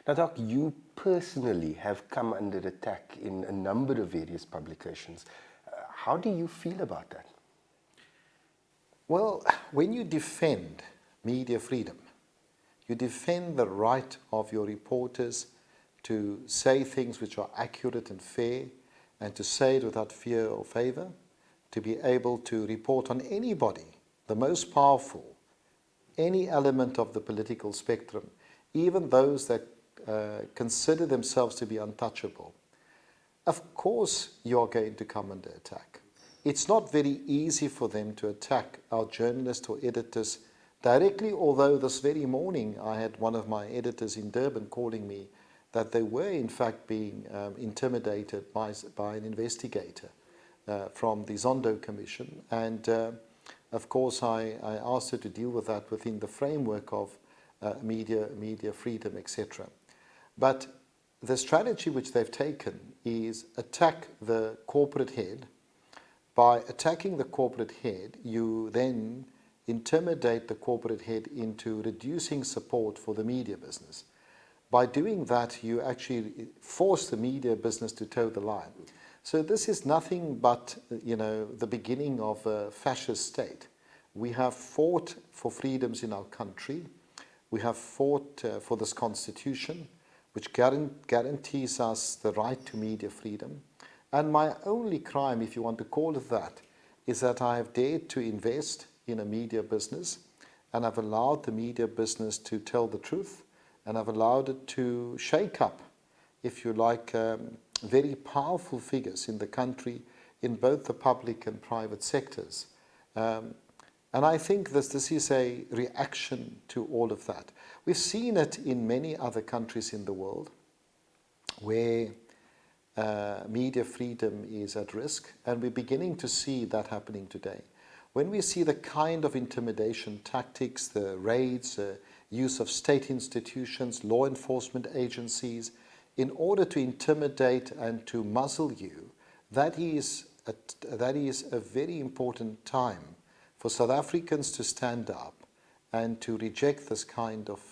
Now, Doc, you personally have come under attack in a number of various publications. How do you feel about that? Well, when you defend media freedom, you defend the right of your reporters to say things which are accurate and fair, and to say it without fear or favor, to be able to report on anybody, the most powerful, any element of the political spectrum, even those that consider themselves to be untouchable. Of course you are going to come under attack. It's not very easy for them to attack our journalists or editors directly, although this very morning I had one of my editors in Durban calling me that they were in fact being intimidated by an investigator from the Zondo Commission. And of course I asked her to deal with that within the framework of media freedom, etc. But the strategy which they've taken is attack the corporate head. By attacking the corporate head, you then intimidate the corporate head into reducing support for the media business. By doing that, you actually force the media business to toe the line. So this is nothing but, the beginning of a fascist state. We have fought for freedoms in our country. We have fought for this constitution, which guarantees us the right to media freedom. And my only crime, if you want to call it that, is that I have dared to invest in a media business, and I've allowed the media business to tell the truth, and I've allowed it to shake up, if you like, very powerful figures in the country in both the public and private sectors. And I think this is a reaction to all of that. We've seen it in many other countries in the world where media freedom is at risk, and we're beginning to see that happening today. When we see the kind of intimidation tactics, the raids, use of state institutions, law enforcement agencies, in order to intimidate and to muzzle you, that is a very important time for South Africans to stand up and to reject this kind of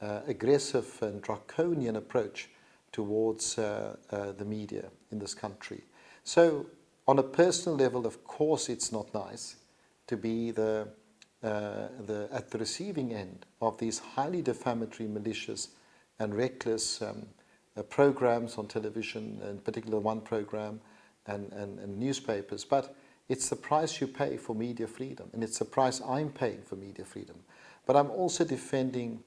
aggressive and draconian approach towards the media in this country. So on a personal level, of course, it's not nice to be at the receiving end of these highly defamatory, malicious and reckless programs on television, in particular one program, and newspapers. But it's the price you pay for media freedom, and it's the price I'm paying for media freedom. But I'm also defending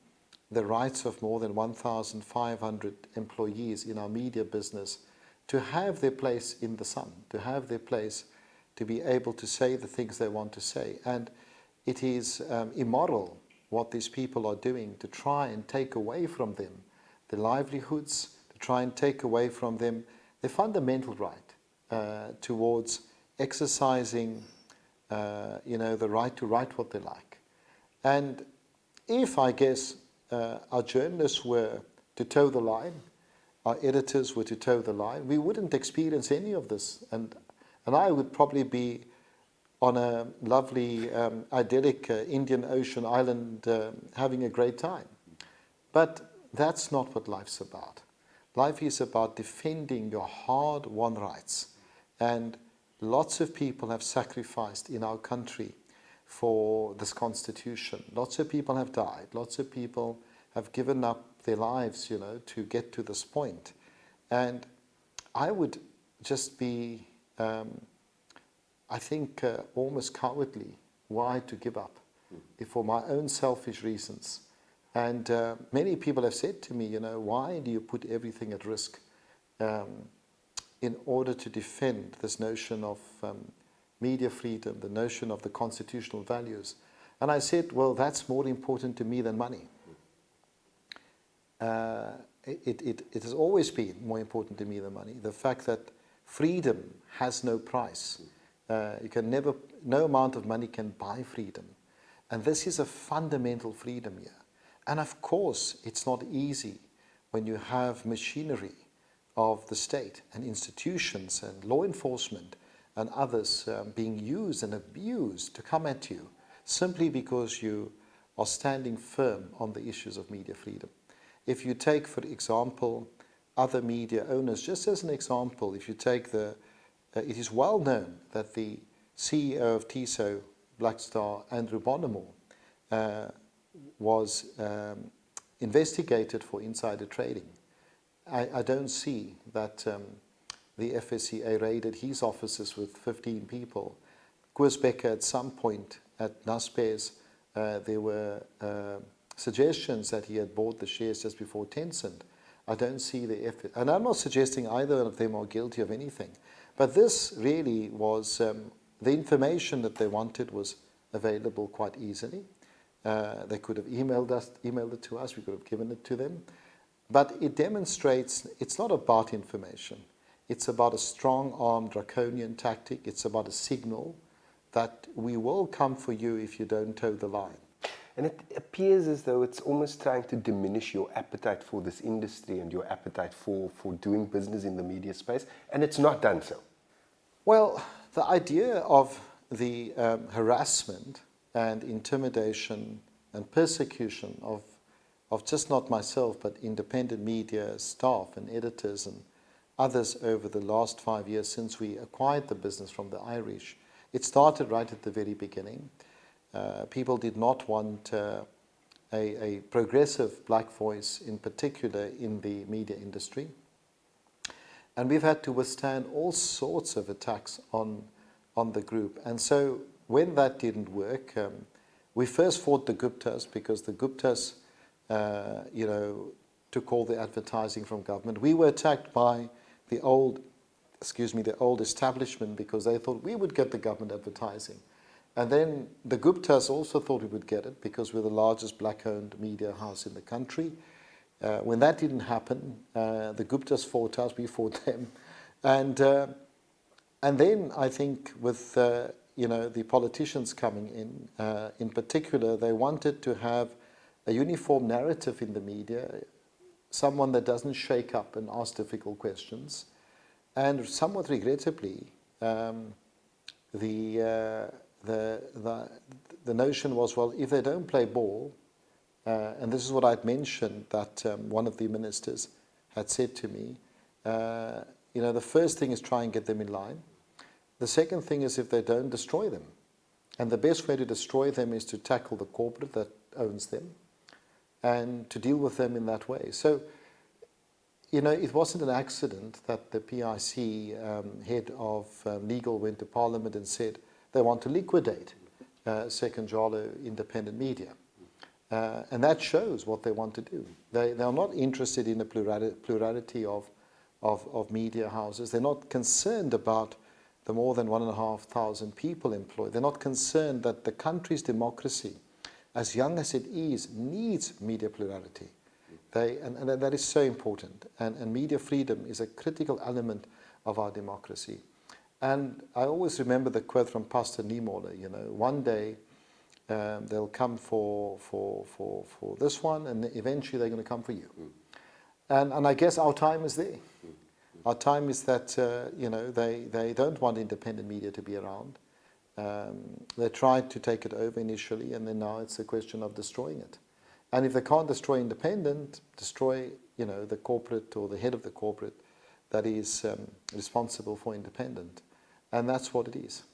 the rights of more than 1,500 employees in our media business to have their place in the sun, to have their place to be able to say the things they want to say. And it is immoral what these people are doing to try and take away from them their livelihoods, to try and take away from them their fundamental right towards exercising the right to write what they like. And if, I guess, our journalists were to toe the line, our editors were to toe the line, we wouldn't experience any of this. And I would probably be on a lovely, idyllic Indian Ocean island having a great time. But that's not what life's about. Life is about defending your hard-won rights. And lots of people have sacrificed in our country for this constitution. Lots of people have died. Lots of people have given up their lives, to get to this point. And I would just be, I think, almost cowardly why to give up for my own selfish reasons. And many people have said to me, why do you put everything at risk in order to defend this notion of media freedom, the notion of the constitutional values? And I said, well, that's more important to me than money. It has always been more important to me than money. The fact that freedom has no price. No amount of money can buy freedom. And this is a fundamental freedom here. And of course, it's not easy when you have machinery of the state and institutions and law enforcement and others being used and abused to come at you simply because you are standing firm on the issues of media freedom. if you take, for example, other media owners, just as an example, if you take it is well known that the CEO of TISO, Black Star, Andrew Bonomore, was investigated for insider trading. I don't see that the FSIA raided his offices with 15 people. Koos Bekker, at some point at Naspers, there were suggestions that he had bought the shares just before Tencent. I don't see and I'm not suggesting either of them are guilty of anything, but this really was, the information that they wanted was available quite easily. They could have emailed it to us, we could have given it to them. But it demonstrates it's not about information. It's about a strong-armed draconian tactic. It's about a signal that we will come for you if you don't toe the line. And it appears as though it's almost trying to diminish your appetite for this industry and your appetite for doing business in the media space, and it's not done so. Well, the idea of the harassment and intimidation and persecution of just not myself, but independent media staff and editors and others over the last 5 years since we acquired the business from the Irish, it started right at the very beginning. People did not want a progressive black voice, in particular in the media industry. And we've had to withstand all sorts of attacks on the group. And so when that didn't work, we first fought the Guptas, because the Guptas, took all the advertising from government. We were attacked by the old establishment, because they thought we would get the government advertising. And then the Guptas also thought we would get it, because we're the largest black-owned media house in the country. When that didn't happen, the Guptas fought us, we fought them. And then I think with the politicians coming in particular, they wanted to have a uniform narrative in the media, someone that doesn't shake up and ask difficult questions. And somewhat regrettably, the notion was, well, if they don't play ball, and this is what I'd mentioned that one of the ministers had said to me, the first thing is try and get them in line. The second thing is, if they don't, destroy them. And the best way to destroy them is to tackle the corporate that owns them and to deal with them in that way. So, it wasn't an accident that the PIC head of legal went to Parliament and said they want to liquidate Sekunjalo independent media. And that shows what they want to do. They are not interested in a plurality of media houses. They're not concerned about the more than 1,500 people employed. They're not concerned that the country's democracy, as young as it is, needs media plurality. And that is so important. And media freedom is a critical element of our democracy. And I always remember the quote from Pastor Niemoller, one day they'll come for this one, and eventually they're going to come for you. And I guess our time is there. Our time is that, they don't want independent media to be around. They tried to take it over initially, and then now it's a question of destroying it. And if they can't destroy independent, destroy, the corporate or the head of the corporate that is responsible for independent. And that's what it is.